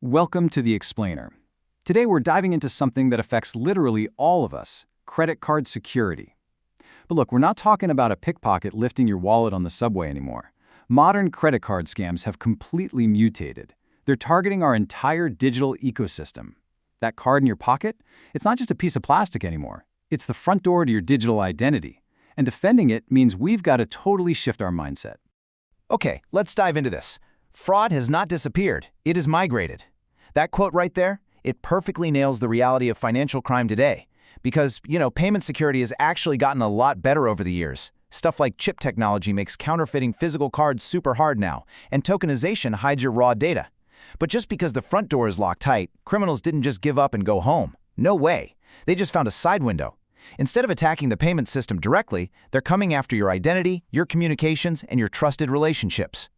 Welcome to The Explainer. Today we're diving into something that affects literally all of us, credit card security. But look, we're not talking about a pickpocket lifting your wallet on the subway anymore. Modern credit card scams have completely mutated. They're targeting our entire digital ecosystem. That card in your pocket? It's not just a piece of plastic anymore. It's the front door to your digital identity. And defending it means we've got to totally shift our mindset. Okay, let's dive into this. Fraud has not disappeared, it has migrated. That quote right there, it perfectly nails the reality of financial crime today. Because, payment security has actually gotten a lot better over the years. Stuff like chip technology makes counterfeiting physical cards super hard now, and tokenization hides your raw data. But just because the front door is locked tight, criminals didn't just give up and go home. No way. They just found a side window. Instead of attacking the payment system directly, they're coming after your identity, your communications, and your trusted relationships.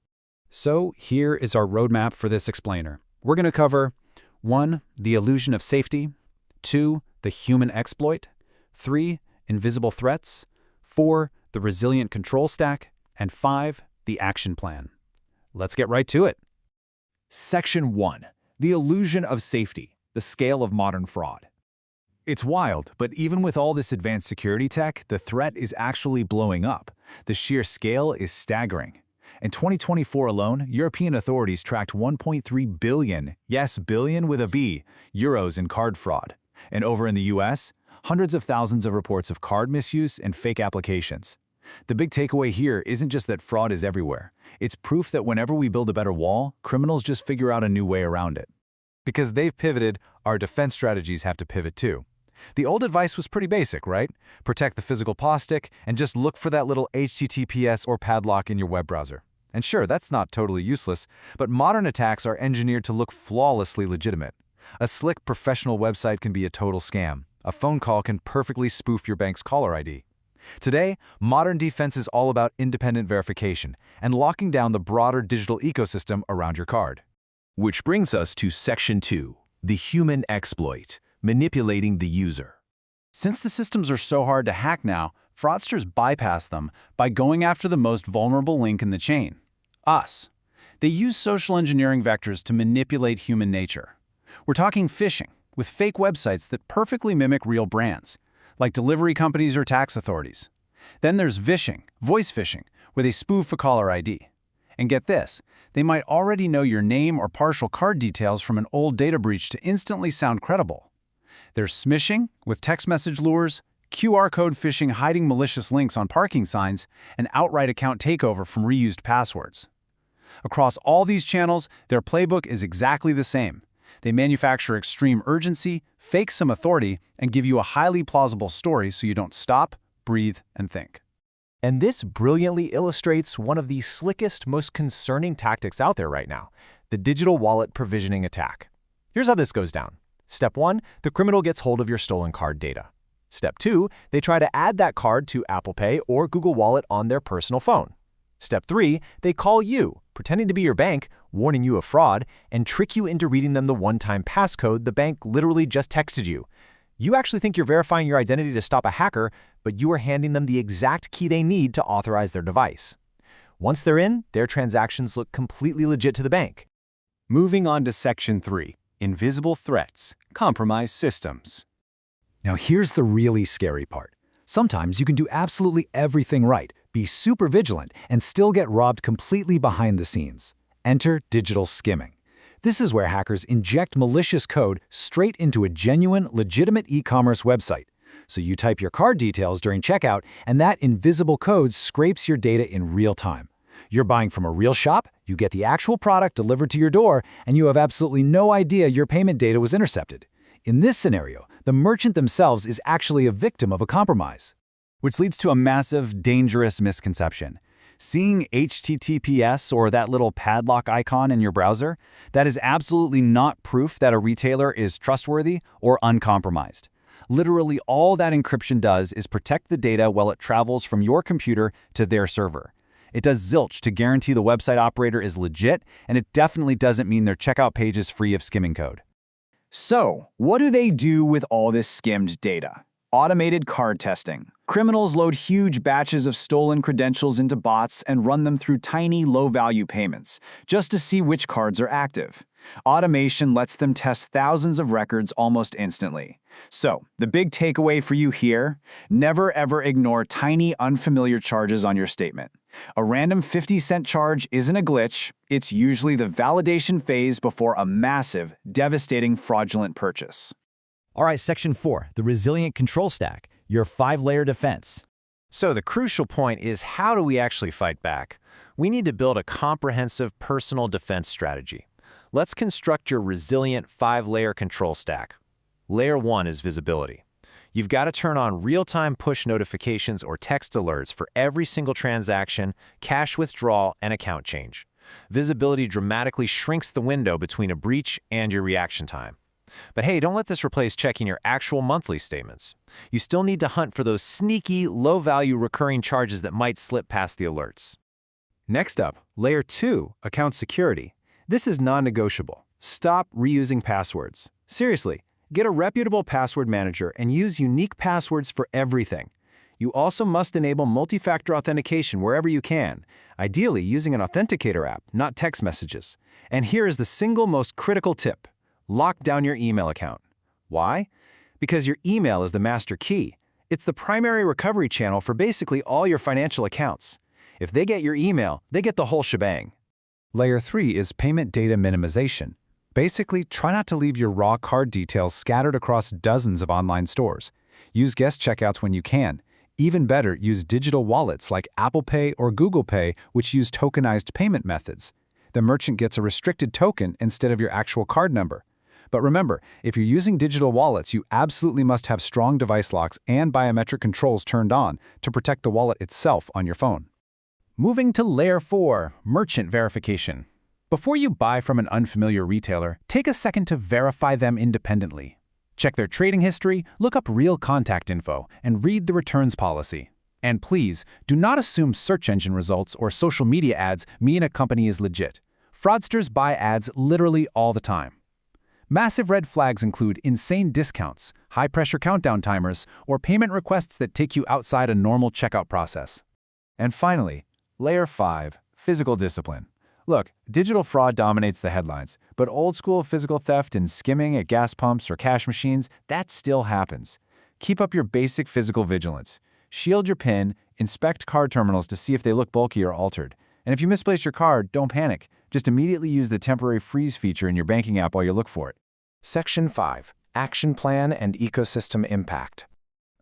So here is our roadmap for this explainer. We're going to cover 1. The illusion of safety, 2. The human exploit, 3. Invisible threats, 4. The resilient control stack, and 5. The action plan. Let's get right to it. Section 1. The illusion of safety, the scale of modern fraud. It's wild, but even with all this advanced security tech, the threat is actually blowing up. The sheer scale is staggering. In 2024 alone, European authorities tracked 1.3 billion, yes, billion with a B, euros in card fraud. And over in the US, hundreds of thousands of reports of card misuse and fake applications. The big takeaway here isn't just that fraud is everywhere. It's proof that whenever we build a better wall, criminals just figure out a new way around it. Because they've pivoted, our defense strategies have to pivot too. The old advice was pretty basic, right? Protect the physical plastic and just look for that little HTTPS or padlock in your web browser. And sure, that's not totally useless, but modern attacks are engineered to look flawlessly legitimate. A slick professional website can be a total scam. A phone call can perfectly spoof your bank's caller ID. Today, modern defense is all about independent verification and locking down the broader digital ecosystem around your card. Which brings us to Section 2, the human exploit, manipulating the user. Since the systems are so hard to hack now, fraudsters bypass them by going after the most vulnerable link in the chain, us. They use social engineering vectors to manipulate human nature. We're talking phishing, with fake websites that perfectly mimic real brands, like delivery companies or tax authorities. Then there's vishing, voice phishing, where they spoof a caller ID. And get this, they might already know your name or partial card details from an old data breach to instantly sound credible. There's smishing, with text message lures, QR code phishing hiding malicious links on parking signs, and outright account takeover from reused passwords. Across all these channels, their playbook is exactly the same. They manufacture extreme urgency, fake some authority, and give you a highly plausible story so you don't stop, breathe, and think. And this brilliantly illustrates one of the slickest, most concerning tactics out there right now, the digital wallet provisioning attack. Here's how this goes down. Step 1, the criminal gets hold of your stolen card data. Step 2, they try to add that card to Apple Pay or Google Wallet on their personal phone. Step 3, they call you, pretending to be your bank, warning you of fraud, and trick you into reading them the one-time passcode the bank literally just texted you. You actually think you're verifying your identity to stop a hacker, but you are handing them the exact key they need to authorize their device. Once they're in, their transactions look completely legit to the bank. Moving on to Section 3, invisible threats, compromised systems. Now here's the really scary part. Sometimes you can do absolutely everything right, be super vigilant, and still get robbed completely behind the scenes. Enter digital skimming. This is where hackers inject malicious code straight into a genuine, legitimate e-commerce website. So you type your card details during checkout, and that invisible code scrapes your data in real time. You're buying from a real shop, you get the actual product delivered to your door, and you have absolutely no idea your payment data was intercepted. In this scenario, the merchant themselves is actually a victim of a compromise. Which leads to a massive, dangerous misconception. Seeing HTTPS or that little padlock icon in your browser, that is absolutely not proof that a retailer is trustworthy or uncompromised. Literally all that encryption does is protect the data while it travels from your computer to their server. It does zilch to guarantee the website operator is legit, and it definitely doesn't mean their checkout page is free of skimming code. So, what do they do with all this skimmed data? Automated card testing. Criminals load huge batches of stolen credentials into bots and run them through tiny, low-value payments, just to see which cards are active. Automation lets them test thousands of records almost instantly. So, the big takeaway for you here, never ever ignore tiny, unfamiliar charges on your statement. A random 50-cent charge isn't a glitch, it's usually the validation phase before a massive, devastating fraudulent purchase. All right, Section 4, the resilient control stack, your 5-layer defense. So the crucial point is, how do we actually fight back? We need to build a comprehensive personal defense strategy. Let's construct your resilient 5-layer control stack. Layer 1 is visibility. You've got to turn on real-time push notifications or text alerts for every single transaction, cash withdrawal, and account change. Visibility dramatically shrinks the window between a breach and your reaction time. But hey, don't let this replace checking your actual monthly statements. You still need to hunt for those sneaky, low-value recurring charges that might slip past the alerts. Next up, Layer 2, account security. This is non-negotiable. Stop reusing passwords. Seriously, get a reputable password manager and use unique passwords for everything. You also must enable multi-factor authentication wherever you can, ideally using an authenticator app, not text messages. And here is the single most critical tip. Lock down your email account. Why? Because your email is the master key. It's the primary recovery channel for basically all your financial accounts. If they get your email, they get the whole shebang. Layer 3 is payment data minimization. Basically, try not to leave your raw card details scattered across dozens of online stores. Use guest checkouts when you can. Even better, use digital wallets like Apple Pay or Google Pay, which use tokenized payment methods. The merchant gets a restricted token instead of your actual card number. But remember, if you're using digital wallets, you absolutely must have strong device locks and biometric controls turned on to protect the wallet itself on your phone. Moving to Layer 4, merchant verification. Before you buy from an unfamiliar retailer, take a second to verify them independently. Check their trading history, look up real contact info, and read the returns policy. And please, do not assume search engine results or social media ads mean a company is legit. Fraudsters buy ads literally all the time. Massive red flags include insane discounts, high-pressure countdown timers, or payment requests that take you outside a normal checkout process. And finally, Layer 5, physical discipline. Look, digital fraud dominates the headlines, but old-school physical theft and skimming at gas pumps or cash machines, that still happens. Keep up your basic physical vigilance. Shield your PIN, inspect card terminals to see if they look bulky or altered. And if you misplace your card, don't panic. Just immediately use the temporary freeze feature in your banking app while you look for it. Section 5, action plan and ecosystem impact.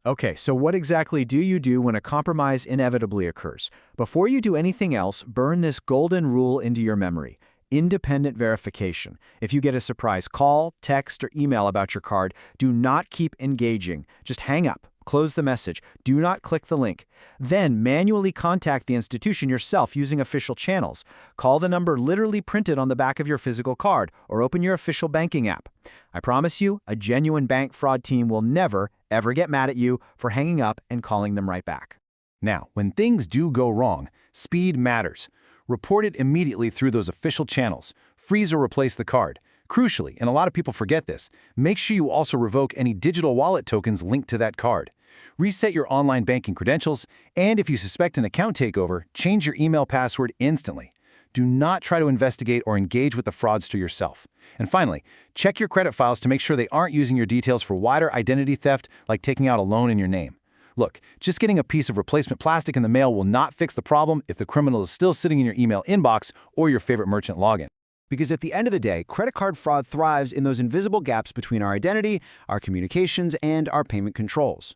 Okay, so what exactly do you do when a compromise inevitably occurs? Before you do anything else, burn this golden rule into your memory. Independent verification. If you get a surprise call, text, or email about your card, do not keep engaging. Just hang up. Close the message. Do not click the link. Then manually contact the institution yourself using official channels. Call the number literally printed on the back of your physical card or open your official banking app. I promise you, a genuine bank fraud team will never, ever get mad at you for hanging up and calling them right back. Now, when things do go wrong, speed matters. Report it immediately through those official channels. Freeze or replace the card. Crucially, and a lot of people forget this, make sure you also revoke any digital wallet tokens linked to that card. Reset your online banking credentials, and if you suspect an account takeover, change your email password instantly. Do not try to investigate or engage with the fraudster yourself. And finally, check your credit files to make sure they aren't using your details for wider identity theft, like taking out a loan in your name. Look, just getting a piece of replacement plastic in the mail will not fix the problem if the criminal is still sitting in your email inbox or your favorite merchant login. Because at the end of the day, credit card fraud thrives in those invisible gaps between our identity, our communications, and our payment controls.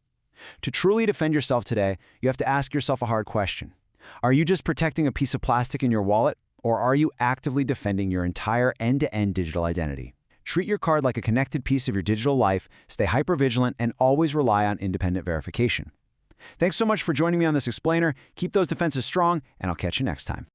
To truly defend yourself today, you have to ask yourself a hard question. Are you just protecting a piece of plastic in your wallet, or are you actively defending your entire end-to-end digital identity? Treat your card like a connected piece of your digital life, stay hyper-vigilant, and always rely on independent verification. Thanks so much for joining me on this explainer. Keep those defenses strong, and I'll catch you next time.